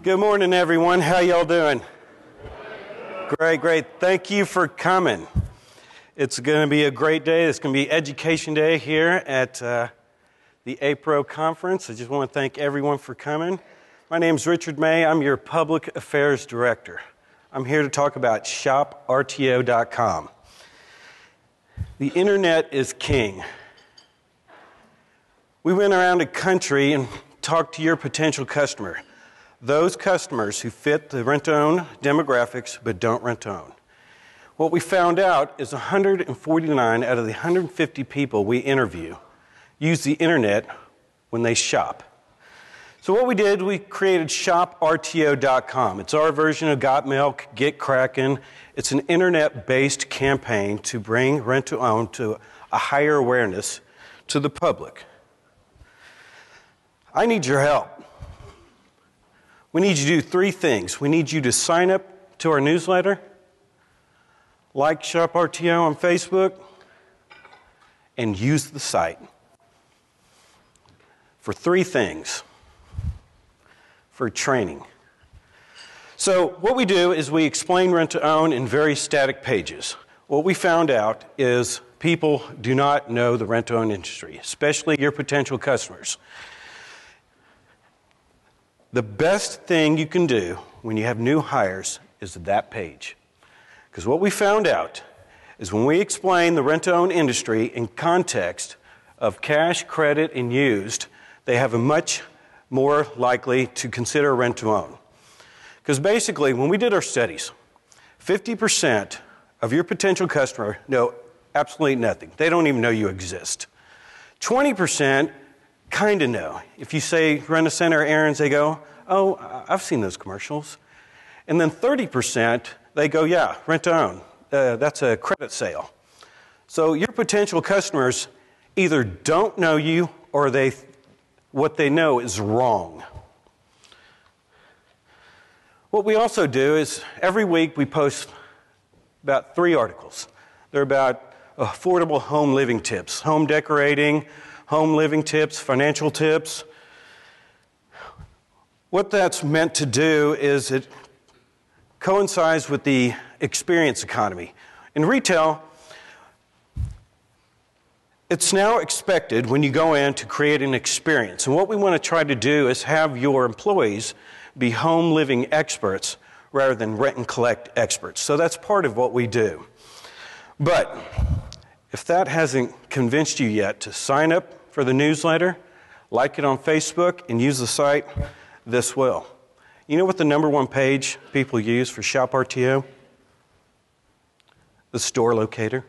Good morning, everyone. How y'all doing? Great. Thank you for coming. It's going to be a great day. It's going to be Education Day here at the APRO conference. I just want to thank everyone for coming. My name is Richard May. I'm your Public Affairs Director. I'm here to talk about ShopRTO.com. The internet is king. We went around the country and talked to your potential customer. Those customers who fit the rent-to-own demographics but don't rent-to-own. What we found out is 149 out of the 150 people we interview use the internet when they shop. So what we did, we created ShopRTO.com. It's our version of Got Milk, Get Crackin'. It's an internet-based campaign to bring rent-to-own to a higher awareness to the public. I need your help. We need you to do three things. We need you to sign up to our newsletter, like Shop RTO on Facebook, and use the site for three things. For training. So what we do is we explain rent-to-own in very static pages. What we found out is people do not know the rent-to-own industry, especially your potential customers. The best thing you can do when you have new hires is that page. Because what we found out is when we explain the rent-to-own industry in context of cash, credit, and used, they have a much more likely to consider rent-to-own. Because basically, when we did our studies, 50% of your potential customer know absolutely nothing. They don't even know you exist. 20% kind of know. If you say rent a center errands, they go, oh, I've seen those commercials. And then 30%, they go, yeah, rent-to-own. That's a credit sale. So your potential customers either don't know you or what they know is wrong. What we also do is every week we post about 3 articles. They're about affordable home living tips, home decorating, home living tips, financial tips. What that's meant to do is it coincides with the experience economy. In retail, it's now expected when you go in to create an experience. And what we want to try to do is have your employees be home living experts rather than rent and collect experts. So that's part of what we do. But if that hasn't convinced you yet to sign up for the newsletter, like it on Facebook, and use the site, this will. You know what the #1 page people use for Shop RTO? The store locator.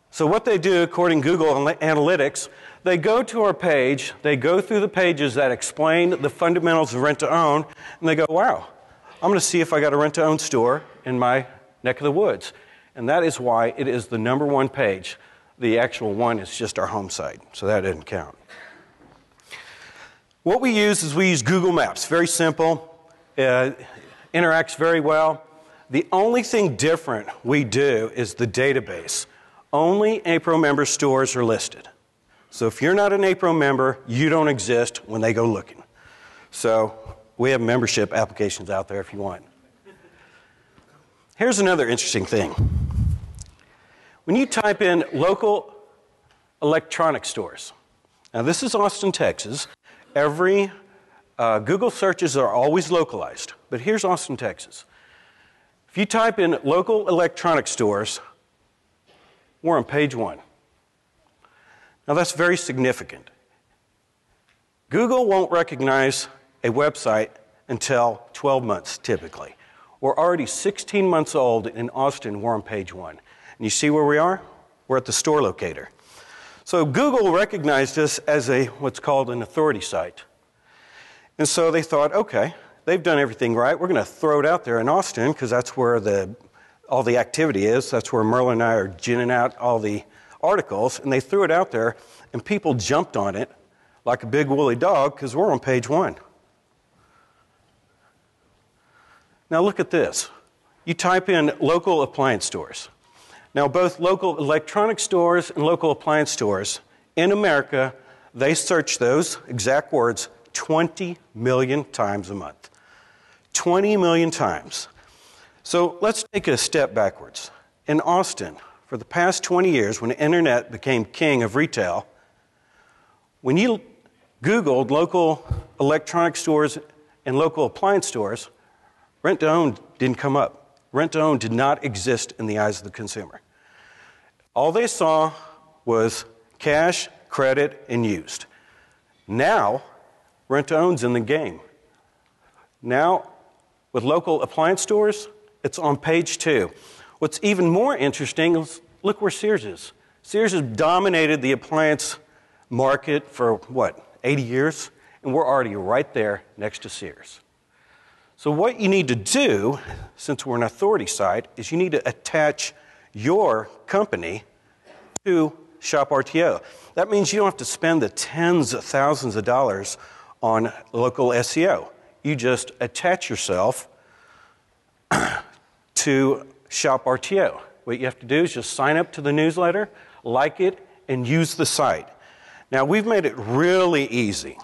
So what they do, according to Google Analytics, they go to our page, they go through the pages that explain the fundamentals of rent-to-own, and they go, wow, I'm going to see if I got a rent-to-own store in my neck of the woods. And that is why it is the #1 page. The actual one is just our home site, so that didn't count. What we use is we use Google Maps. Very simple, interacts very well. The only thing different we do is the database. Only APRO member stores are listed. So if you're not an APRO member, you don't exist when they go looking. So we have membership applications out there if you want. Here's another interesting thing. When you type in local electronic stores, now this is Austin, Texas. Every Google searches are always localized, but here's Austin, Texas. If you type in local electronic stores, we're on page 1. Now that's very significant. Google won't recognize a website until 12 months typically. We're already 16 months old in Austin, we're on page 1. And you see where we are? We're at the store locator. So Google recognized us as what's called an authority site. And so they thought, okay, they've done everything right. We're going to throw it out there in Austin because that's where all the activity is. That's where Merlin and I are ginning out all the articles. And they threw it out there, and people jumped on it like a big woolly dog because we're on page 1. Now look at this. You type in local appliance stores. Now both local electronic stores and local appliance stores in America, they search those exact words 20 million times a month. 20 million times. So let's take a step backwards. In Austin, for the past 20 years, when the internet became king of retail, when you Googled local electronic stores and local appliance stores, rent-to-own didn't come up. Rent-to-own did not exist in the eyes of the consumer. All they saw was cash, credit, and used. Now, rent-to-own's in the game. Now, with local appliance stores, it's on page 2. What's even more interesting is look where Sears is. Sears has dominated the appliance market for, what, 80 years? And we're already right there next to Sears. So what you need to do, since we're an authority site, is you need to attach your company to Shop RTO. That means you don't have to spend the tens of thousands of dollars on local SEO. You just attach yourself to Shop RTO. What you have to do is just sign up to the newsletter, like it, and use the site. Now, we've made it really easy.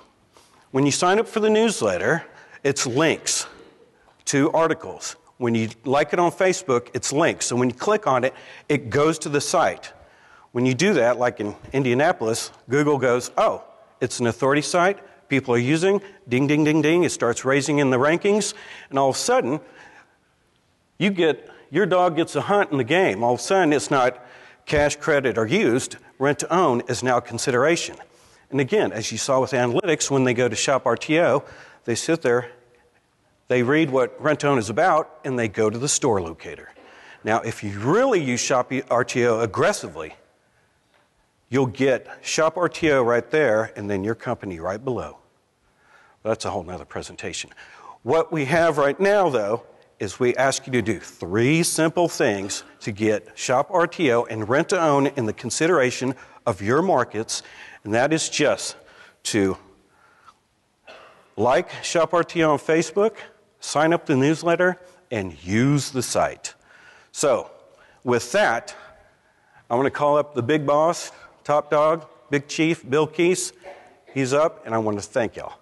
When you sign up for the newsletter, it's links to articles. When you like it on Facebook, it's links. So when you click on it, it goes to the site. When you do that, like in Indianapolis, Google goes, oh, it's an authority site, people are using, ding, ding, ding, ding, it starts raising in the rankings, and all of a sudden, your dog gets a hunt in the game. All of a sudden, it's not cash, credit, or used. Rent-to-own is now consideration. And again, as you saw with analytics, when they go to Shop RTO, they sit there, they read what rent-to-own is about, and they go to the store locator. Now, if you really use Shop RTO aggressively, you'll get Shop RTO right there, and then your company right below. That's a whole nother presentation. What we have right now, though, is we ask you to do 3 simple things to get Shop RTO and rent-to-own in the consideration of your markets, and that is just to like Shop RTO on Facebook, sign up to the newsletter, and use the site. So, with that, I want to call up the big boss, top dog, big chief, Bill Keese. He's up, and I want to thank y'all.